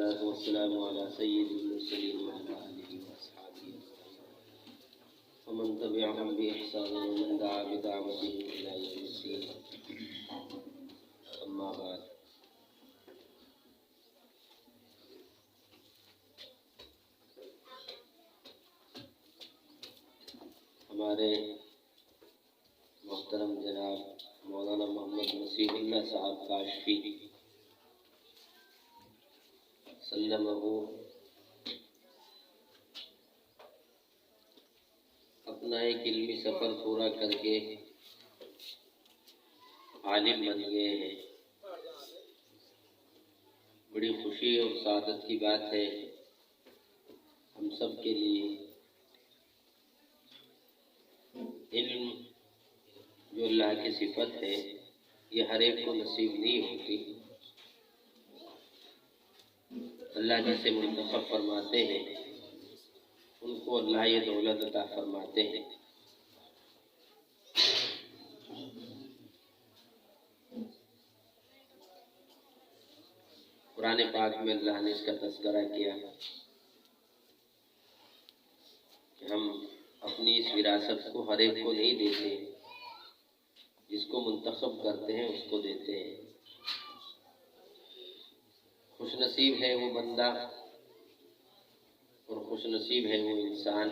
والصلاة والسلام على سيد المرسلين وعلى آله وأصحابه ومن تبعهم بإحسان ومن دعا بدعوته إلى يوم الدين. أما بعد، ہمارے محترم جناب مولانا محمد مسیح اللہ صاحب کاشفی سلمہ اپنا ایک علمی سفر پورا کر کے عالم بن گئے ہیں. بڑی خوشی اور سعادت کی بات ہے ہم سب کے لیے. علم جو اللہ کی صفت ہے یہ ہر ایک کو نصیب نہیں ہوتی. اللہ جسے منتخب فرماتے ہیں ان کو اللہ یہ دولت عطا فرماتے ہیں. قرآن پاک میں اللہ نے اس کا تذکرہ کیا کہ ہم اپنی اس وراثت کو ہر ایک کو نہیں دیتے، جس کو منتخب کرتے ہیں اس کو دیتے ہیں. خوش نصیب ہے وہ بندہ اور خوش نصیب ہے وہ انسان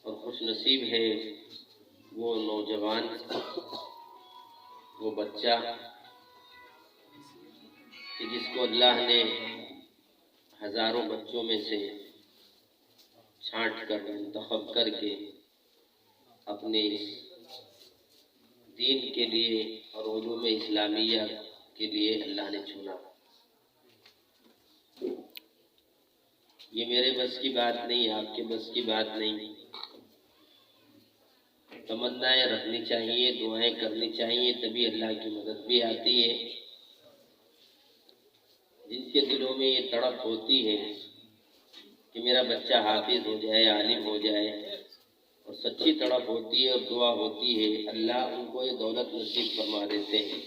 اور خوش نصیب ہے وہ نوجوان، وہ بچہ کہ جس کو اللہ نے ہزاروں بچوں میں سے چھانٹ کر منتخب کر کے اپنے اس دین کے لیے اور علوم اسلامیہ کے لیے اللہ نے چنا. یہ میرے بس کی بات نہیں، آپ کے بس کی بات نہیں. تمنائیں رکھنی چاہیے، دعائیں کرنی چاہیے، تبھی اللہ کی مدد بھی آتی ہے. جن کے دلوں میں یہ تڑپ ہوتی ہے کہ میرا بچہ حافظ ہو جائے، عالم ہو جائے، اور سچی تڑپ ہوتی ہے اور دعا ہوتی ہے، اللہ ان کو یہ دولت نصیب فرما دیتے ہیں.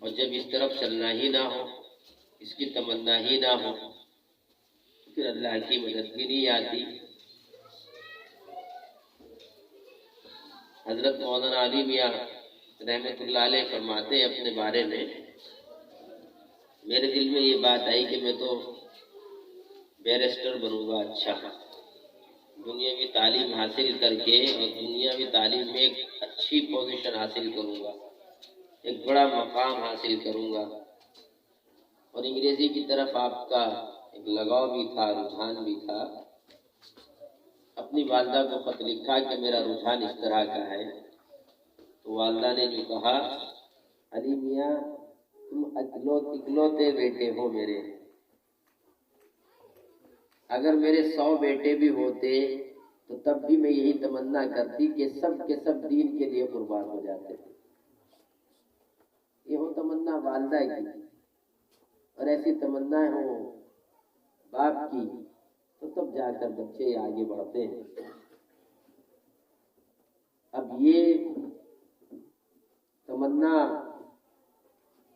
اور جب اس طرف چلنا ہی نہ ہو، اس کی تمنا ہی نہ ہو، پھر اللہ کی مدد بھی نہیں آتی. حضرت مولانا علی میاں رحمۃ اللہ علیہ فرماتے اپنے بارے میں، میرے دل میں یہ بات آئی کہ میں تو بیرسٹر بنوں گا. اچھا دنیاوی تعلیم حاصل کر کے اور دنیاوی تعلیم میں ایک اچھی پوزیشن حاصل کروں گا، ایک بڑا مقام حاصل کروں گا. اور انگریزی کی طرف آپ کا ایک لگاؤ بھی تھا، رجحان بھی تھا. اپنی والدہ کو خط لکھا کہ میرا رجحان اس طرح کا ہے. تو والدہ نے جو کہا، علی میاں تم اکلوتے بیٹے ہو میرے، اگر میرے 100 بیٹے بھی ہوتے تو تب بھی میں یہی تمنا کرتی کہ سب کے سب دین کے لیے قربان ہو جاتے. یہ ہو تمنا والدہ کی، اور ایسی تمنائیں ہوں باپ کی تو تب جا کر بچے آگے بڑھتے ہیں. اب یہ تمنا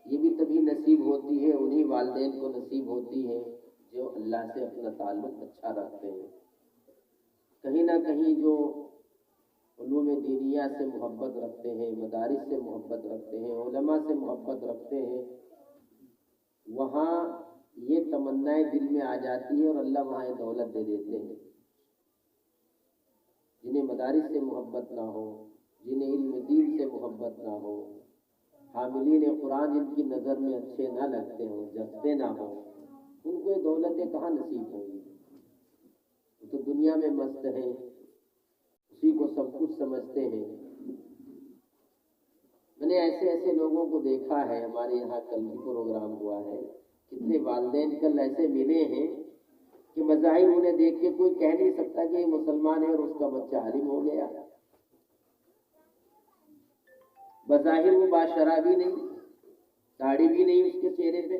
یہ بھی تبھی نصیب ہوتی ہے، انہی والدین کو نصیب ہوتی ہے جو اللہ سے اپنا تعلق اچھا رکھتے ہیں. کہیں نہ کہیں جو علوم دینیہ سے محبت رکھتے ہیں، مدارس سے محبت رکھتے ہیں، علماء سے محبت رکھتے ہیں، وہاں یہ تمنائیں دل میں آ جاتی ہے اور اللہ وہاں یہ دولت دے دیتے ہیں. جنہیں مدارس سے محبت نہ ہو، جنہیں علم دین سے محبت نہ ہو، حاملین قرآن جن کی نظر میں اچھے نہ لگتے ہوں، جچتے نہ ہوں، ان کو یہ دولتیں کہاں نصیب ہوں گی؟ تو دنیا میں مست ہیں، اسی کو سب کچھ سمجھتے ہیں. میں نے ایسے لوگوں کو دیکھا ہے، ہمارے یہاں کل بھی پروگرام ہوا ہے، کتنے والدین کل ایسے ملے ہیں کہ بظاہر انہیں دیکھ کے کوئی کہہ نہیں سکتا کہ یہ مسلمان ہے اور اس کا بچہ عالم ہو گیا. بظاہر وہ باشرا بھی نہیں، داڑھی بھی نہیں اس کے چہرے پہ،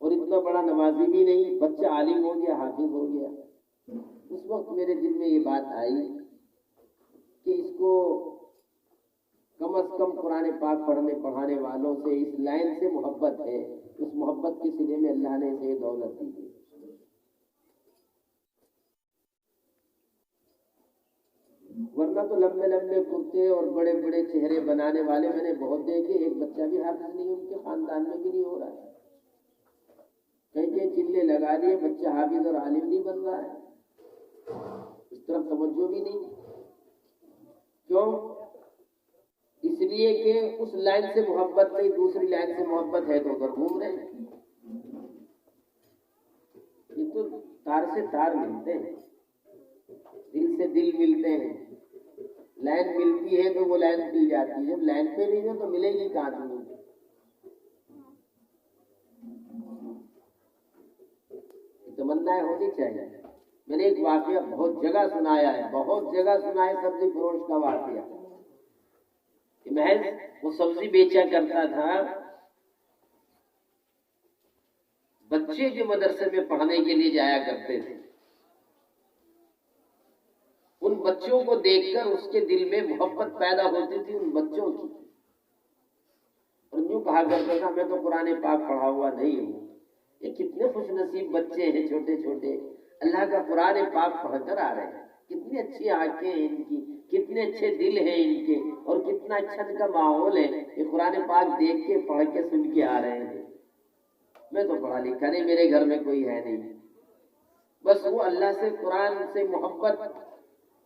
اور اتنا بڑا نمازی بھی نہیں، بچہ عالم ہو گیا، حافظ ہو گیا. اس وقت میرے دل میں یہ بات آئی کہ اس کو کم از کم قرآن پاک پڑھنے پڑھانے والوں سے اس لائن سے محبت ہے، اس محبت کے صلے میں اللہ نے اسے دولت دی ہے۔ ورنہ تو لمبے لمبے کرتے اور بڑے بڑے چہرے بنانے والے میں نے بہت دیکھے، ایک بچہ بھی حافظ نہیں، ان کے خاندان میں بھی نہیں ہو رہا ہے۔ کئی چلے لگا دیے، بچہ حافظ اور عالم نہیں بن رہا ہے، اس طرف توجہ بھی نہیں۔ کیوں؟ اس لیے کہ اس لائن سے محبت نہیں، دوسری لائن سے محبت ہے تو ادھر گھوم رہے ہیں۔ یہ تو تار سے تار ملتے ہیں، دل سے دل ملتے ہیں، لائن ملتی ہے تو وہ لائن مل جاتی ہے، جب لائن پہ نہیں ہو تو ملے گی کہاں تمہیں؟ تمنائیں ہونی چاہیے۔ میں نے ایک واقعہ بہت جگہ سنایا ہے، بہت جگہ سنا ہے، سبزی فروش کا واقعہ۔ محض وہ سبزی بیچا کرتا تھا، بچے جو مدرسے میں پڑھنے کے لیے جایا کرتے تھے، ان بچوں کو دیکھ کر اس کے دل میں محبت پیدا ہوتی تھی ان بچوں کی، اور یوں کہا کرتا تھا میں تو قرآن پاک پڑھا ہوا نہیں ہوں۔ یہ کتنے خوش نصیب بچے ہیں، چھوٹے چھوٹے، اللہ کا قرآن پاک پڑھ کر آ رہے ہیں، کتنی اچھی آنکھیں ہیں ان کی، کتنے اچھے دل ہیں ان کے، اور کتنا اچھا ان کا ماحول ہے، یہ قرآن پاک دیکھ کے پڑھ کے سن کے آ رہے ہیں۔ میں تو پڑھا لکھا نہیں، میرے گھر میں کوئی ہے نہیں، بس وہ اللہ سے قرآن سے محبت،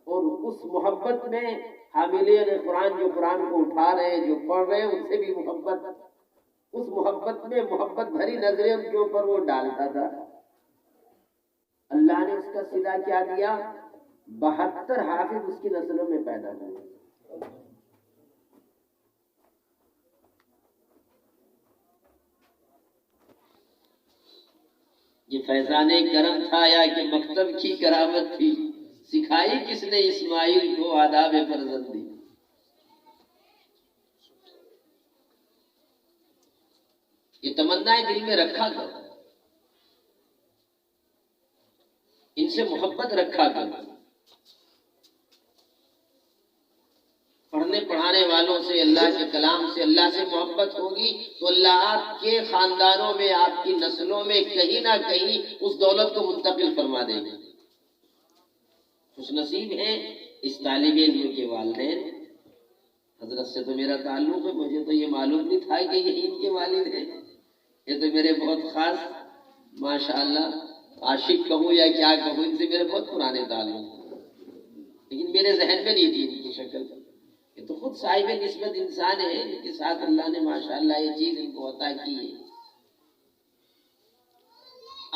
اور اس محبت میں حاملین قرآن جو قرآن کو اٹھا رہے ہیں، جو پڑھ رہے ہیں، ان سے بھی محبت، اس محبت میں محبت بھری نظریں ان کے اوپر وہ ڈالتا تھا۔ اللہ نے اس کا صلہ کیا دیا، 72 حافظ اس کی نسلوں میں پیدا ہوئے۔ یہ فیضان کرم تھا یا کہ مکتب کی کرامت تھی، سکھائی کس نے اسماعیل کو آداب فرزندی۔ یہ تمنائیں دل میں رکھا کرو، ان سے محبت رکھا کرو۔ پڑھنے پڑھانے والوں سے، اللہ کے کلام سے، اللہ سے محبت ہوگی تو اللہ آپ کے خاندانوں میں، آپ کی نسلوں میں کہیں نہ کہیں اس دولت کو منتقل فرما دیں گے۔ خوش نصیب ہیں اس طالب علم کے والدین۔ حضرت سے تو میرا تعلق ہے، مجھے تو یہ معلوم نہیں تھا کہ یہ ان کے والد ہیں، یہ تو میرے بہت خاص ماشاءاللہ عاشق کہوں یا کیا کہوں، ان سے میرے بہت پرانے تعلق ہیں، لیکن میرے ذہن میں نہیں تھی ان کی شکل۔ یہ تو خود صاحب نسبت انسان ہے جن کے ساتھ اللہ نے ماشاءاللہ یہ چیز ان کو عطا کی ہے۔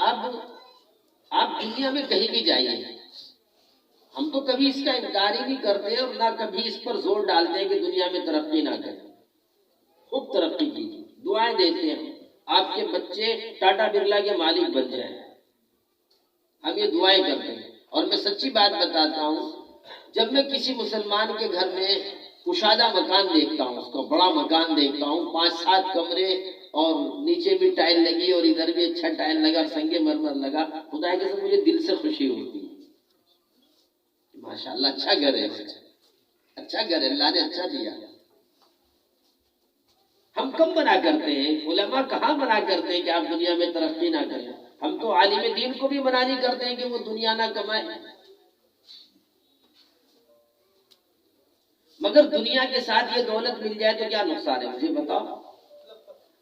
اب آپ دنیا میں کہیں بھی جائیے، ہم تو کبھی اس کا انکار ہی نہیں کرتے اور نہ کبھی اس پر زور ڈالتے ہیں کہ دنیا میں ترقی نہ کریں، خوب ترقی کیجیے، دعائیں دیتے ہیں آپ کے بچے ٹاٹا برلا کے مالک بن جائیں، ہم یہ دعائیں کرتے ہیں۔ اور میں سچی بات بتاتا ہوں، جب میں کسی مسلمان کے گھر میں کشادہ مکان دیکھتا ہوں، اس کو بڑا مکان دیکھتا ہوں، 5-7 کمرے اور نیچے بھی ٹائل لگی اور ادھر بھی اچھا ٹائل لگا، سنگ مرمر لگا، خدا کے ساتھ مجھے دل سے خوشی ہوتی ہے، ماشاءاللہ اچھا گھر ہے، اچھا گھر ہے، اللہ نے اچھا دیا۔ ہم کب منع کرتے ہیں، علماء کہاں منع کرتے ہیں کہ آپ دنیا میں ترقی نہ کریں؟ ہم تو عالم دین کو بھی منع نہیں کرتے ہیں کہ وہ دنیا نہ کمائے، مگر دنیا کے ساتھ یہ دولت مل جائے تو کیا نقصان ہے؟ مجھے بتاؤ،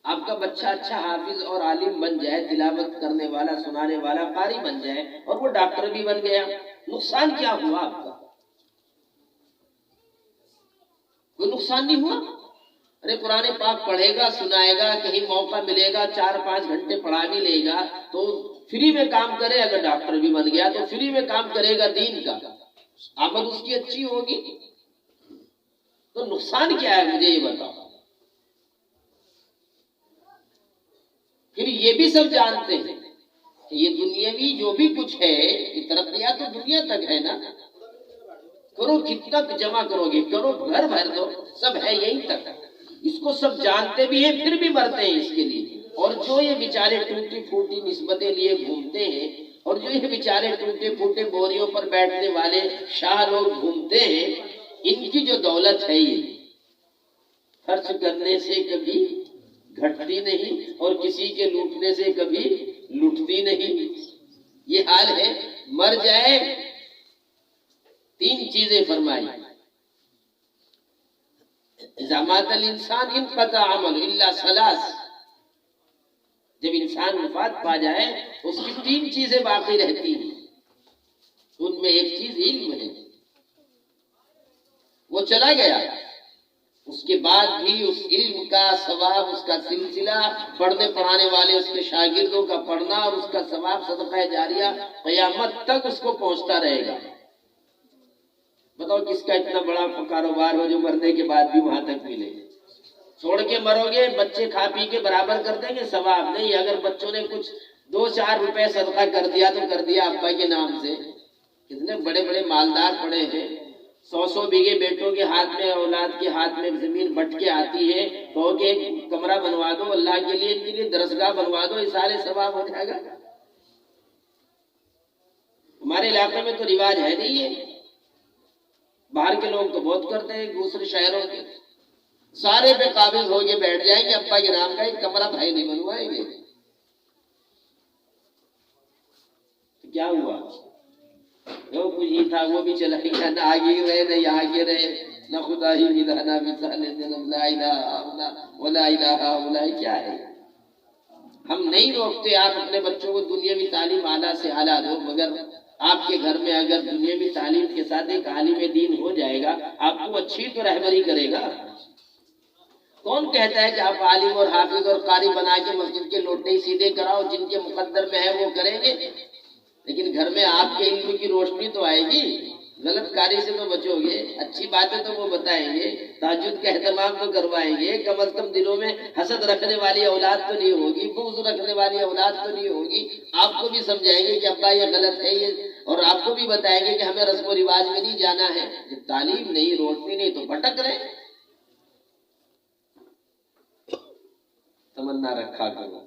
آپ کا بچہ اچھا حافظ اور عالم بن جائے، تلاوت کرنے والا، سنانے والا، قاری بن جائے اور وہ ڈاکٹر بھی بن گیا، نقصان کیا ہوا آپ کا؟ کوئی نقصان نہیں ہوا۔ ارے قرآن پاک پڑھے گا، سنائے گا، کہیں موقع ملے گا 4-5 گھنٹے پڑھا بھی لے گا تو فری میں کام کرے، اگر ڈاکٹر بھی بن گیا تو فری میں کام کرے گا دین کا، آمد اس کی اچھی ہوگی، تو نقصان کیا ہے مجھے یہ بتاؤ۔ پھر یہ بھی سب جانتے ہیں کہ یہ دنیاوی جو بھی کچھ ہے، یہ ترقیات تو دنیا تک ہے نا، کرو کتنا جمع کرو گے، کرو گھر بھر دو، سب ہے یہیں تک، اس کو سب جانتے بھی ہیں، پھر بھی مرتے ہیں اس کے لیے۔ اور جو یہ بیچارے ٹوٹی پھوٹی نسبتیں لیے گھومتے ہیں، اور جو یہ بیچارے ٹوٹے پھوٹے بوریوں پر بیٹھنے والے شاہ لوگ گھومتے ہیں، ان کی جو دولت ہے یہ خرچ کرنے سے کبھی گھٹتی نہیں اور کسی کے لوٹنے سے کبھی لوٹتی نہیں. یہ حال ہے. مر جائے 3 چیزیں فرمائی. اذا مات الانسان انقطع عمل الا 3. جب انسان وفات پا جائے اس کی 3 چیزیں باقی رہتی ہیں. ان میں ایک چیز علم ہے. وہ چلا گیا، اس کے بعد بھی اس علم کا ثواب، اس کا سلسلہ، پڑھنے پڑھانے والے اس کے شاگردوں کا پڑھنا اور اس کا ثواب صدقہ جاریہ قیامت تک اس کو پہنچتا رہے گا. بتاؤ کس کا اتنا بڑا کاروبار ہو جو مرنے کے بعد بھی وہاں تک ملے. چھوڑ کے مرو گے، بچے کھا پی کے برابر کر دیں گے ثواب نہیں. اگر بچوں نے کچھ 2-4 روپے صدقہ کر دیا تو کر دیا ابا کے نام سے. کتنے بڑے بڑے مالدار پڑے ہیں، 100 بیگھے بیٹوں کے ہاتھ میں، اولاد کے ہاتھ میں زمین بٹ کے آتی ہے، تو کہ ایک کمرہ بنوا دو اللہ کے لیے، ان کے لیے درسگاہ بنوا دو، یہ سارے ثواب ہو جائے گا. ہمارے علاقے میں تو رواج ہے نہیں ہے. باہر کے لوگ تو بہت کرتے ہیں، دوسرے شہروں کے سارے بے قابل ہو کے بیٹھ جائیں گے، ابا کے نام کا ایک کمرہ بھائی نہیں بنوائیں گے. تو کیا ہوا؟ جو کچھ ہی تھا وہ بھی چلا گیا. نہ آگے رہے نہ یہاں کے رہے، نہ خدا ہی ملا نہ مثال جنم. لا الہ الا ولا الہ الا. کیا ہے؟ ہم نہیں روکتے آپ اپنے بچوں کو دنیاوی تعلیم اعلیٰ سے اعلیٰ دو، مگر آپ کے گھر میں اگر دنیاوی تعلیم کے ساتھ ایک عالم دین ہو جائے گا آپ کو اچھی تو رہبری کرے گا. کون کہتا ہے کہ آپ عالم اور حافظ اور قاری بنا کے مسجد کے لوٹے سیدھے کراؤ، جن کے مقدر میں ہے وہ کریں گے، لیکن گھر میں آپ کے علم کی روشنی تو آئے گی. غلط کاری سے تو بچو گے، اچھی باتیں تو وہ بتائیں گے، تہجد کا اہتمام تو کروائیں گے. کم از کم دلوں میں حسد رکھنے والی اولاد تو نہیں ہوگی، بغض رکھنے والی اولاد تو نہیں ہوگی. آپ کو بھی سمجھائیں گے کہ ابا یہ غلط ہے، یہ، اور آپ کو بھی بتائیں گے کہ ہمیں رسم و رواج میں نہیں جانا ہے. جب تعلیم نہیں، روشنی نہیں، تو بھٹک رہے. تمنا رکھا کرو.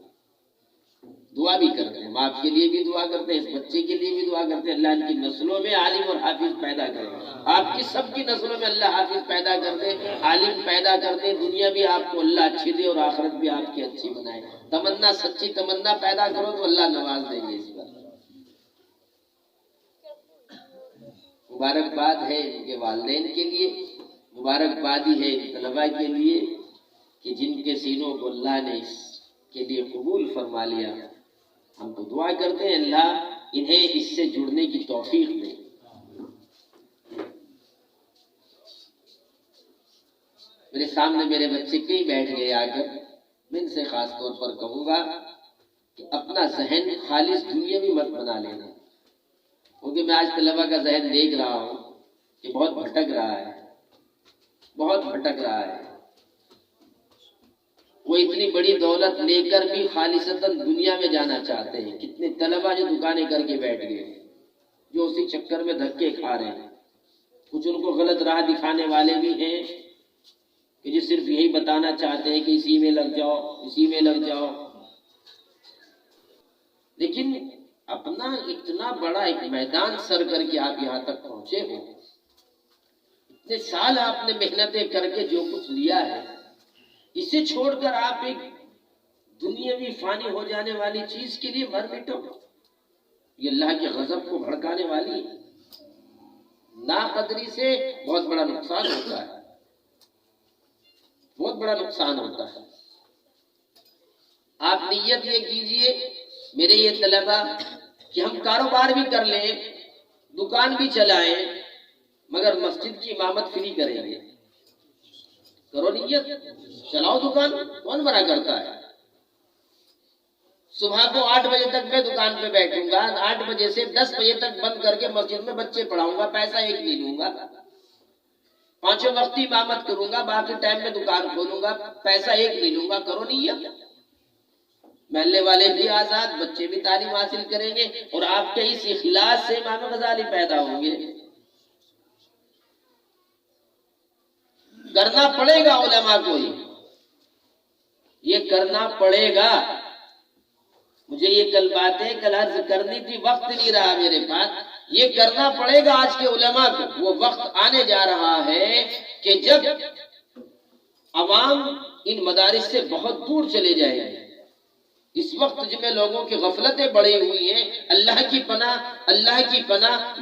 دعا بھی کرتے ہیں، باپ کے لیے بھی دعا کرتے ہیں، اس بچے کے لیے بھی دعا کرتے ہیں. اللہ ان کی نسلوں میں عالم اور حافظ پیدا کرے. آپ کی سب کی نسلوں میں اللہ حافظ پیدا کر دے، عالم پیدا کر دے. دنیا بھی آپ کو اللہ اچھی دے اور آخرت بھی آپ کی اچھی بنائے. تمنا، سچی تمنا پیدا کرو تو اللہ نواز دیں گے. اس پر مبارکباد ہے ان کے والدین کے لیے، مبارکبادی ہے ان طلباء کے لیے کہ جن کے سینوں کو اللہ نے اس کے لیے قبول فرما لیا. ہم تو دعا کرتے ہیں اللہ انہیں اس سے جڑنے کی توفیق دے. میرے سامنے میرے بچے کئی بیٹھ گئے آ کر، میں ان سے خاص طور پر کہوں گا کہ اپنا ذہن خالص دنیاوی مت بنا لینا. کیونکہ میں آج طلباء کا ذہن دیکھ رہا ہوں کہ بہت بھٹک رہا ہے، بہت بھٹک رہا ہے. وہ اتنی بڑی دولت لے کر بھی خالصتاً دنیا میں جانا چاہتے ہیں. کتنے طلباء جو دکانیں کر کے بیٹھ گئے، جو اسی چکر میں دھکے کھا رہے ہیں. کچھ ان کو غلط راہ دکھانے والے بھی ہیں کہ جو صرف یہی بتانا چاہتے ہیں کہ اسی میں لگ جاؤ، اسی میں لگ جاؤ. لیکن اپنا اتنا بڑا ایک میدان سر کر کے آپ یہاں تک پہنچے ہو، اتنے سال آپ نے محنتیں کر کے جو کچھ لیا ہے، اسے چھوڑ کر آپ ایک دنیاوی فانی ہو جانے والی چیز کے لیے مر مٹو. یہ اللہ کے غضب کو بھڑکانے والی ناقدری سے بہت بڑا نقصان ہوتا ہے، بہت بڑا نقصان ہوتا ہے. آپ نیت یہ کیجئے میرے یہ طلباء کہ ہم کاروبار بھی کر لیں، دکان بھی چلائیں، مگر مسجد کی امامت فری کریں گے. کرو نیت، چلاؤ دکان، کون منع کرتا ہے؟ صبح کو 8 بجے تک میں دکان پہ بیٹھوں گا، 8 بجے سے 10 بجے تک بند کر کے مسجد میں بچے پڑھاؤں گا، پیسہ ایک نہیں لوں گا. 5 وقت امامت کروں گا، باقی ٹائم میں دکان کھولوں گا، پیسہ ایک نہیں لوں گا. کرو نیت. محلے والے بھی آزاد، بچے بھی تعلیم حاصل کریں گے، اور آپ کے اس اخلاص سے امام غزالی پیدا ہوں گے. کرنا پڑے گا علماء کو، یہ کرنا پڑے گا. مجھے یہ کل باتیں کل عرض کرنی تھی، وقت نہیں رہا میرے پاس. یہ کرنا پڑے گا آج کے علماء کو. وہ وقت آنے جا رہا ہے کہ جب عوام ان مدارس سے بہت دور چلے جائیں گے۔ اس وقت جن میں لوگوں کی غفلتیں بڑھی ہوئی ہیں، اللہ کی پناہ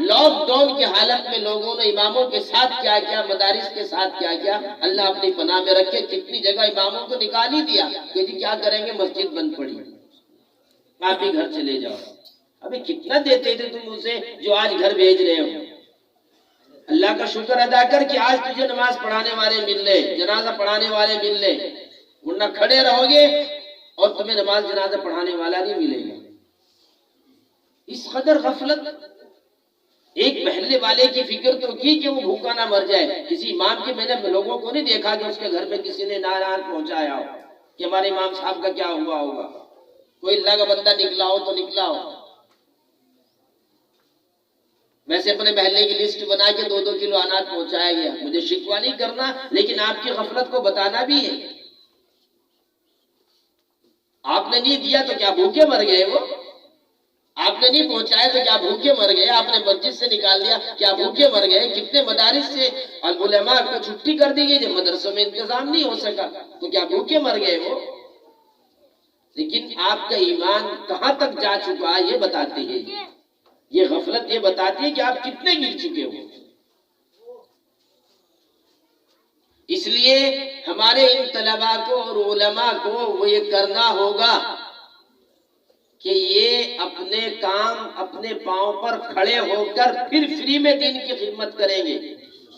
لاک ڈاؤن کی حالت میں لوگوں نے اماموں کے ساتھ کیا کیا، مدارس کے ساتھ کیا کیا، اللہ اپنی پناہ میں رکھے۔ کتنی جگہ اماموں کو نکال ہی دیا کہ جی کیا کریں گے، مسجد بند پڑی، آپ ہی گھر چلے جاؤ۔ ابھی کتنا دیتے تھے تم اسے جو آج گھر بھیج رہے ہو؟ اللہ کا شکر ادا کر کہ آج تجھے نماز پڑھانے والے مل لے، جنازہ پڑھانے والے مل لے، ورنہ کھڑے رہو گے اور تمہیں نماز جنازہ پڑھانے والا نہیں ملے گا۔ اس قدر غفلت۔ ایک محلے والے کی فکر تو کی کہ وہ بھوکا نہ مر جائے۔ کسی امام کی میں نے لوگوں کو نہیں دیکھا کہ اس کے گھر میں کسی نے ناران پہنچایا ہو کہ ہمارے امام صاحب کا کیا ہوا ہوگا۔ کوئی اللہ کا بندہ نکلا ہو تو نکلا ہو۔ ویسے اپنے محلے کی لسٹ بنا کے 2-2 کلو اناج پہنچایا گیا۔ مجھے شکوہ نہیں کرنا، لیکن آپ کی غفلت کو بتانا بھی ہے۔ آپ نے نہیں دیا تو کیا بھوکے مر گئے وہ؟ آپ نے نہیں پہنچایا تو کیا بھوکے مر گئے؟ آپ نے مسجد سے نکال دیا کیا بھوکے مر گئے؟ کتنے مدارس سے علماء کو چھٹی کر دی گئی، جب مدرسوں میں انتظام نہیں ہو سکا تو کیا بھوکے مر گئے وہ؟ لیکن آپ کا ایمان کہاں تک جا چکا یہ بتاتے ہیں، یہ غفلت یہ بتاتی ہے کہ آپ کتنے گر چکے ہو۔ اس لیے ہمارے ان طلباء کو اور علماء کو وہ یہ کرنا ہوگا کہ یہ اپنے کام اپنے پاؤں پر کھڑے ہو کر پھر فری میں دین کی خدمت کریں گے۔